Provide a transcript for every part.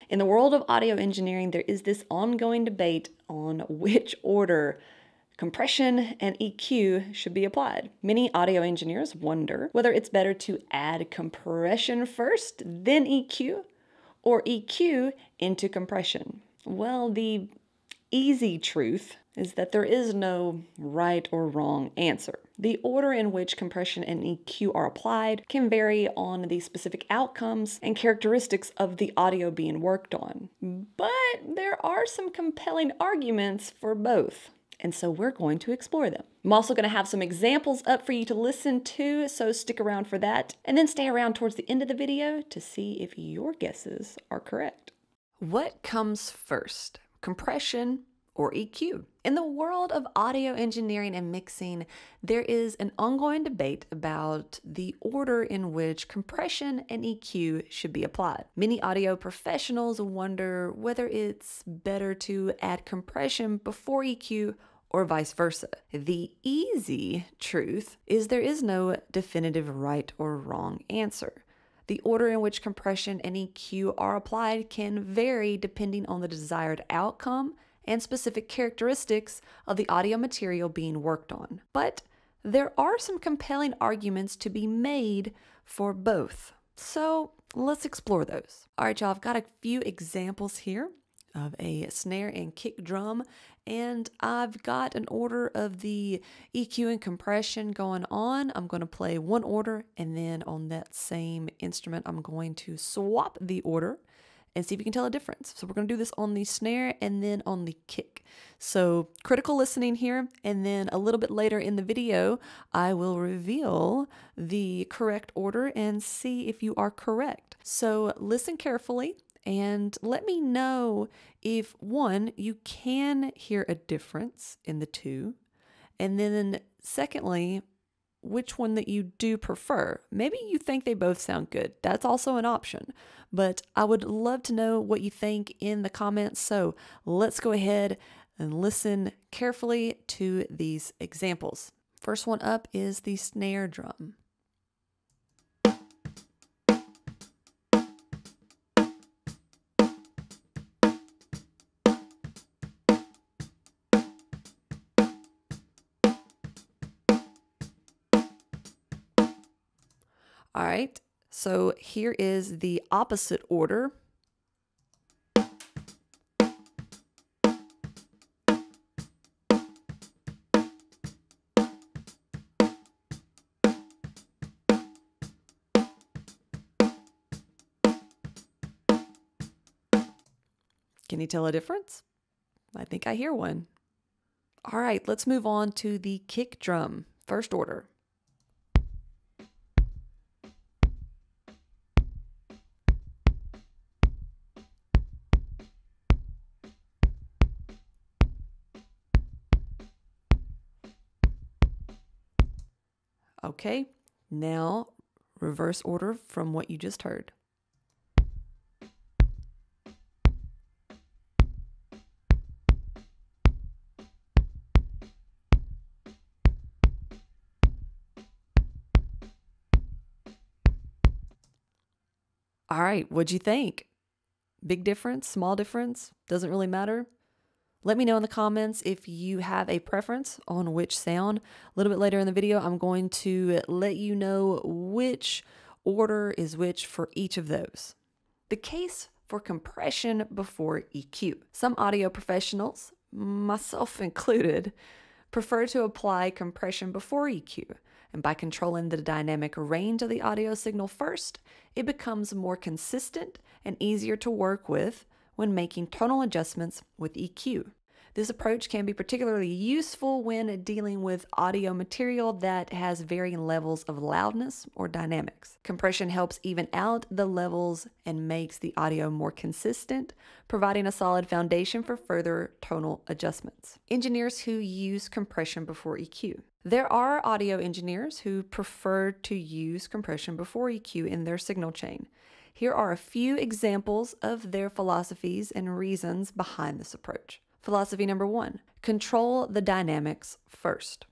In the world of audio engineering, there is this ongoing debate on which order compression and EQ should be applied. Many audio engineers wonder whether it's better to add compression first, then EQ, or EQ into compression. Well, the easy truth is that there is no right or wrong answer. The order in which compression and EQ are applied can vary on the specific outcomes and characteristics of the audio being worked on. But there are some compelling arguments for both. And so we're going to explore them. I'm also going to have some examples up for you to listen to, so stick around for that. And then stay around towards the end of the video to see if your guesses are correct. What comes first, compression or EQ? In the world of audio engineering and mixing, there is an ongoing debate about the order in which compression and EQ should be applied. Many audio professionals wonder whether it's better to add compression before EQ or vice versa. The easy truth is there is no definitive right or wrong answer. The order in which compression and EQ are applied can vary depending on the desired outcome and specific characteristics of the audio material being worked on. But there are some compelling arguments to be made for both. So let's explore those. All right, y'all, I've got a few examples here of a snare and kick drum, and I've got an order of the EQ and compression going on. I'm going to play one order, and then on that same instrument, I'm going to swap the order and see if you can tell a difference. So we're going to do this on the snare and then on the kick. So critical listening here, and then a little bit later in the video, I will reveal the correct order and see if you are correct. So listen carefully and let me know if, one, you can hear a difference in the two, and then secondly, which one that you do prefer. Maybe you think they both sound good. That's also an option. But I would love to know what you think in the comments. So let's go ahead and listen carefully to these examples. First one up is the snare drum. All right, so here is the opposite order. Can you tell a difference? I think I hear one. All right, let's move on to the kick drum, first order. Okay, now reverse order from what you just heard. All right, what'd you think? Big difference, small difference, doesn't really matter? Let me know in the comments if you have a preference on which sound. A little bit later in the video, I'm going to let you know which order is which for each of those. The case for compression before EQ. Some audio professionals, myself included, prefer to apply compression before EQ. And by controlling the dynamic range of the audio signal first, it becomes more consistent and easier to work with when making tonal adjustments with EQ. This approach can be particularly useful when dealing with audio material that has varying levels of loudness or dynamics. Compression helps even out the levels and makes the audio more consistent, providing a solid foundation for further tonal adjustments. Engineers who use compression before EQ. There are audio engineers who prefer to use compression before EQ in their signal chain. Here are a few examples of their philosophies and reasons behind this approach. Philosophy number 1, control the dynamics first.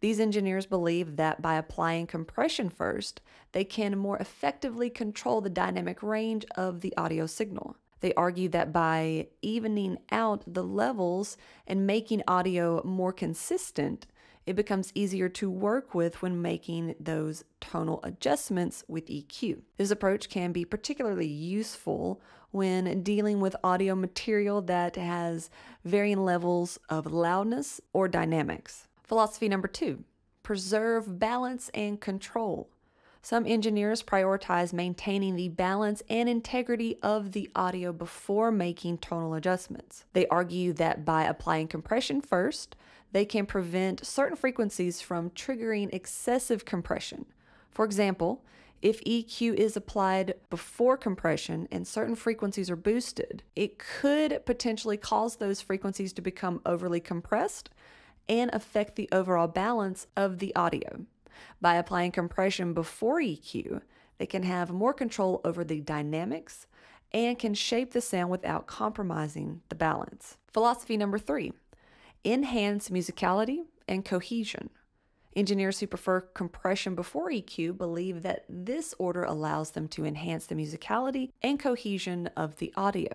These engineers believe that by applying compression first, they can more effectively control the dynamic range of the audio signal. They argue that by evening out the levels and making audio more consistent, it becomes easier to work with when making those tonal adjustments with EQ. This approach can be particularly useful when dealing with audio material that has varying levels of loudness or dynamics. Philosophy number 2, preserve balance and control. Some engineers prioritize maintaining the balance and integrity of the audio before making tonal adjustments. They argue that by applying compression first, they can prevent certain frequencies from triggering excessive compression. For example, if EQ is applied before compression and certain frequencies are boosted, it could potentially cause those frequencies to become overly compressed and affect the overall balance of the audio. By applying compression before EQ, they can have more control over the dynamics and can shape the sound without compromising the balance. Philosophy number 3, enhance musicality and cohesion. Engineers who prefer compression before EQ believe that this order allows them to enhance the musicality and cohesion of the audio.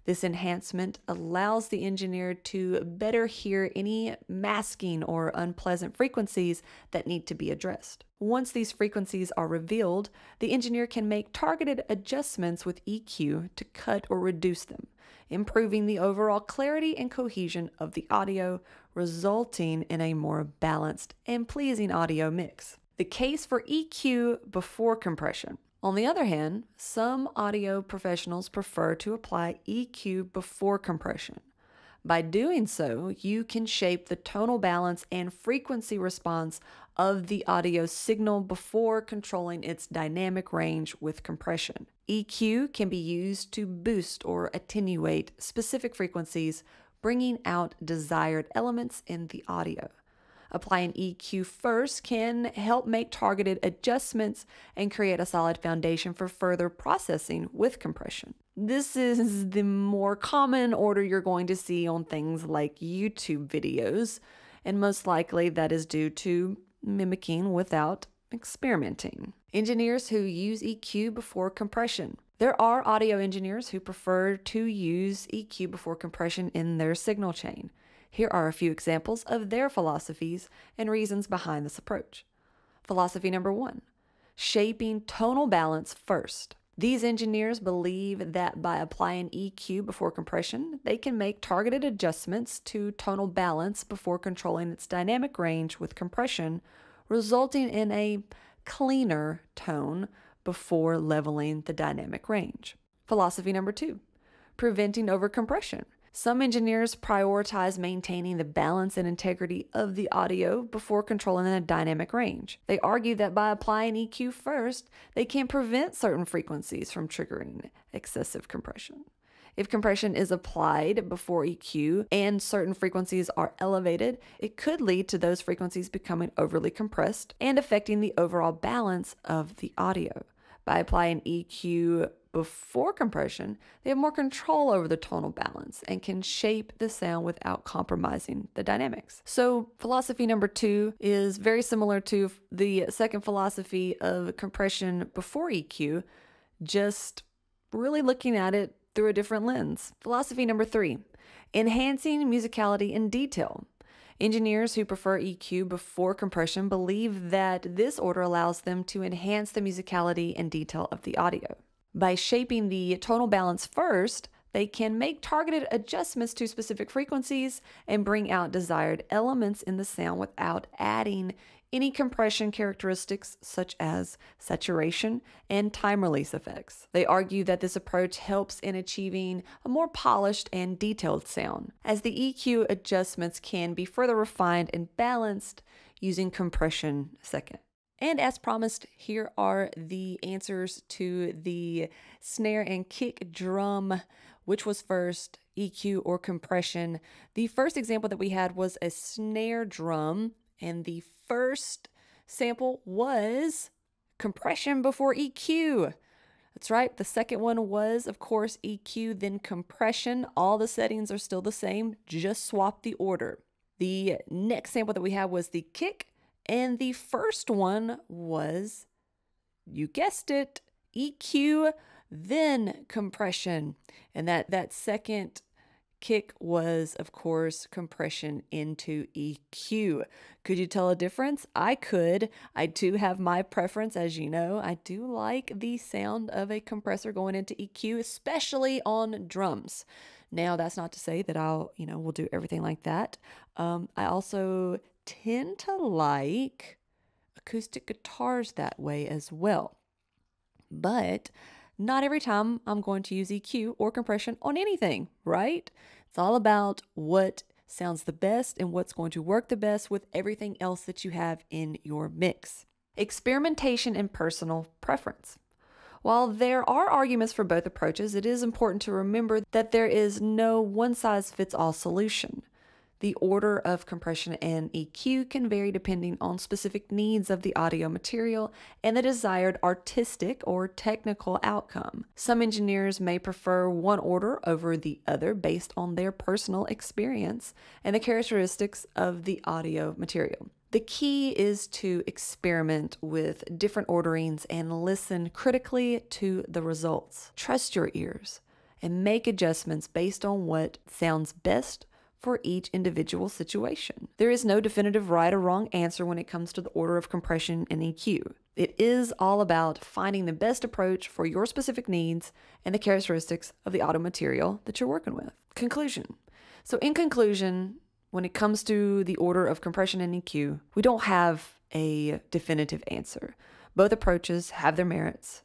This enhancement allows the engineer to better hear any masking or unpleasant frequencies that need to be addressed. Once these frequencies are revealed, the engineer can make targeted adjustments with EQ to cut or reduce them, improving the overall clarity and cohesion of the audio, resulting in a more balanced and pleasing audio mix. The case for EQ before compression. On the other hand, some audio professionals prefer to apply EQ before compression. By doing so, you can shape the tonal balance and frequency response of the audio signal before controlling its dynamic range with compression. EQ can be used to boost or attenuate specific frequencies, bringing out desired elements in the audio. Applying EQ first can help make targeted adjustments and create a solid foundation for further processing with compression. This is the more common order you're going to see on things like YouTube videos, and most likely that is due to mimicking without experimenting. Engineers who use EQ before compression. There are audio engineers who prefer to use EQ before compression in their signal chain. Here are a few examples of their philosophies and reasons behind this approach. Philosophy number 1, shaping tonal balance first. These engineers believe that by applying EQ before compression, they can make targeted adjustments to tonal balance before controlling its dynamic range with compression, resulting in a cleaner tone before leveling the dynamic range. Philosophy number 2, preventing overcompression. Some engineers prioritize maintaining the balance and integrity of the audio before controlling the dynamic range. They argue that by applying EQ first, they can prevent certain frequencies from triggering excessive compression. If compression is applied before EQ and certain frequencies are elevated, it could lead to those frequencies becoming overly compressed and affecting the overall balance of the audio. By applying EQ before compression, they have more control over the tonal balance and can shape the sound without compromising the dynamics. So philosophy number 2 is very similar to the second philosophy of compression before EQ, just really looking at it through a different lens. Philosophy number 3, enhancing musicality and detail. Engineers who prefer EQ before compression believe that this order allows them to enhance the musicality and detail of the audio. By shaping the tonal balance first, they can make targeted adjustments to specific frequencies and bring out desired elements in the sound without adding any compression characteristics such as saturation and time release effects. They argue that this approach helps in achieving a more polished and detailed sound, as the EQ adjustments can be further refined and balanced using compression second. And as promised, here are the answers to the snare and kick drum. Which was first, EQ or compression? The first example that we had was a snare drum, and the first sample was compression before EQ. That's right. The second one was, of course, EQ, then compression. All the settings are still the same, just swap the order. The next sample that we had was the kick, and the first one was, you guessed it, EQ, then compression. And that second kick was, of course, compression into EQ. Could you tell a difference? I could. I do have my preference, as you know. I do like the sound of a compressor going into EQ, especially on drums. Now, that's not to say that we'll do everything like that. I also tend to like acoustic guitars that way as well. But not every time I'm going to use EQ or compression on anything, right? It's all about what sounds the best and what's going to work the best with everything else that you have in your mix. Experimentation and personal preference. While there are arguments for both approaches, it is important to remember that there is no one-size-fits-all solution. The order of compression and EQ can vary depending on specific needs of the audio material and the desired artistic or technical outcome. Some engineers may prefer one order over the other based on their personal experience and the characteristics of the audio material. The key is to experiment with different orderings and listen critically to the results. Trust your ears and make adjustments based on what sounds best for each individual situation. There is no definitive right or wrong answer when it comes to the order of compression and EQ. It is all about finding the best approach for your specific needs and the characteristics of the audio material that you're working with. Conclusion. So in conclusion, when it comes to the order of compression and EQ, we don't have a definitive answer. Both approaches have their merits,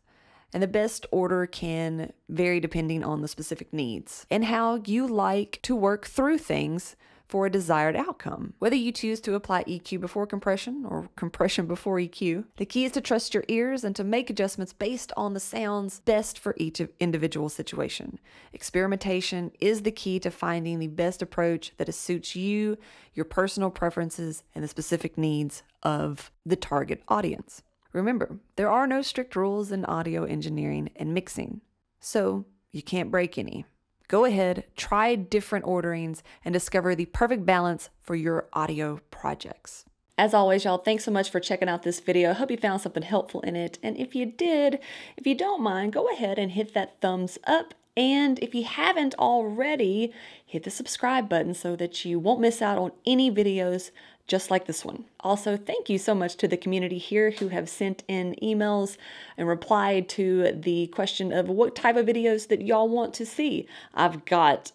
and the best order can vary depending on the specific needs and how you like to work through things for a desired outcome. Whether you choose to apply EQ before compression or compression before EQ, the key is to trust your ears and to make adjustments based on the sounds best for each individual situation. Experimentation is the key to finding the best approach that suits you, your personal preferences, and the specific needs of the target audience. Remember, there are no strict rules in audio engineering and mixing, so you can't break any. Go ahead, try different orderings, and discover the perfect balance for your audio projects. As always, y'all, thanks so much for checking out this video. I hope you found something helpful in it. And if you did, if you don't mind, go ahead and hit that thumbs up. And if you haven't already, hit the subscribe button so that you won't miss out on any videos just like this one. Also, thank you so much to the community here who have sent in emails and replied to the question of what type of videos that y'all want to see. I've got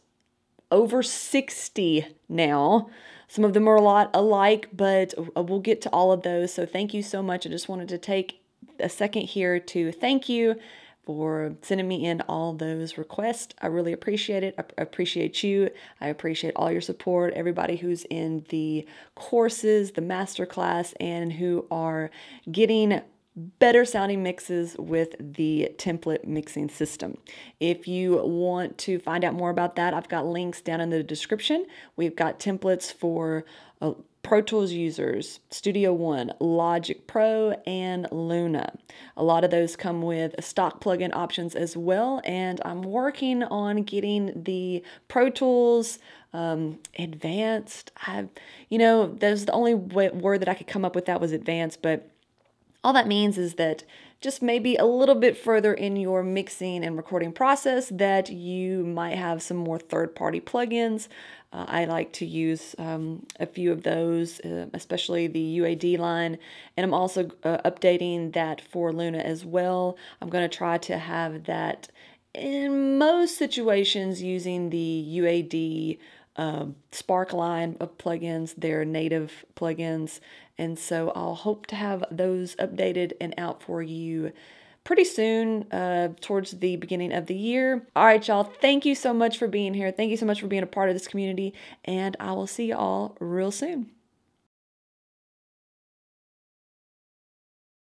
over 60 now. Some of them are a lot alike, but we'll get to all of those. So thank you so much. I just wanted to take a second here to thank you for sending me in all those requests. I really appreciate it. I appreciate you. I appreciate all your support, everybody who's in the courses, the masterclass, and who are getting better sounding mixes with the template mixing system. If you want to find out more about that, I've got links down in the description. We've got templates for Pro Tools users, Studio One, Logic Pro, and Luna. A lot of those come with stock plugin options as well, and I'm working on getting the Pro Tools advanced. There's the only word that I could come up with that was advanced, but all that means is that just maybe a little bit further in your mixing and recording process that you might have some more third-party plugins. I like to use a few of those, especially the UAD line, and I'm also updating that for Luna as well. I'm going to try to have that in most situations using the UAD Spark line of plugins, their native plugins, and so I'll hope to have those updated and out for you pretty soon, towards the beginning of the year. All right, y'all, thank you so much for being here. Thank you so much for being a part of this community, and I will see y'all real soon.